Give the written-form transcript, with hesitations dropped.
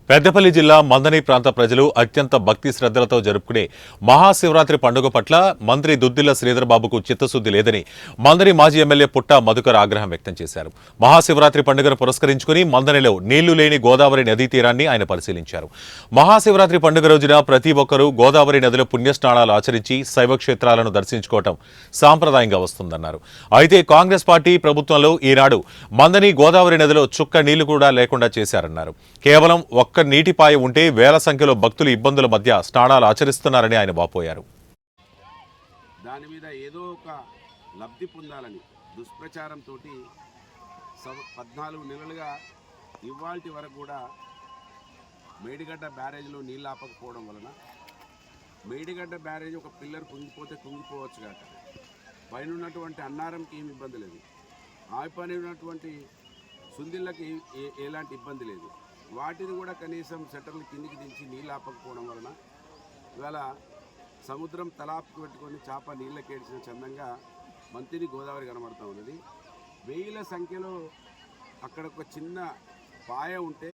పెద్దపల్లి జిల్లా మందని ప్రాంత ప్రజలు అత్యంత భక్తి శ్రద్ధలతో జరుపుకునే మహాశివరాత్రి పండుగ పట్ల మంత్రి దుద్దిళ్ల శ్రీధర్బాబుకు చిత్తశుద్ధి లేదని మందని మాజీ ఎమ్మెల్యే పుట్ట మధుకర్ ఆగ్రహం వ్యక్తం చేశారు. మహాశివరాత్రి పండుగను పురస్కరించుకుని మందనిలో నీళ్లు లేని గోదావరి నదీ తీరాన్ని ఆయన పరిశీలించారు. మహాశివరాత్రి పండుగ రోజున ప్రతి ఒక్కరూ గోదావరి నదిలో పుణ్యస్నానాలు ఆచరించి శైవక్షేత్రాలను దర్శించుకోవడం సాంప్రదాయంగా వస్తుందన్నారు. అయితే కాంగ్రెస్ పార్టీ ప్రభుత్వంలో ఈనాడు మందని గోదావరి నదిలో చుక్క నీళ్లు కూడా లేకుండా చేశారన్నారు. కేవలం ఒక్క నీటిపాయ ఉంటే వేల సంఖ్యలో భక్తులు ఇబ్బందుల మధ్య స్నానాలు ఆచరిస్తున్నారని ఆయన వాపోయారు. దాని మీద ఏదో ఒక లబ్ధి పొందాలని దుష్ప్రచారంతో 14 నెలలుగా ఇవాల్టి వరకు కూడా మేడిగడ్డ బ్యారేజ్లో నీళ్ళు ఆపకపోవడం వలన మేడిగడ్డ బ్యారేజ్ ఒక పిల్లర్ కుంగిపోతే కుంగిపోవచ్చు కాక పైన ఉన్నటువంటి అన్నారంకి ఏమి ఇబ్బంది లేదు, ఆ పైన ఉన్నటువంటి సుందిళ్ళకి ఎలాంటి ఇబ్బంది లేదు. వాటిని కూడా కనీసం షట్టర్లు కిందికి దించి నీళ్ళు ఆపకపోవడం వలన ఇవాళ సముద్రం తలాపుకు పెట్టుకొని చేప నీళ్ళకేడ్చిన చందంగా మంతిని గోదావరి కనబడుతూ ఉన్నది. వేల సంఖ్యలో అక్కడ ఒక చిన్న పాయ ఉంటే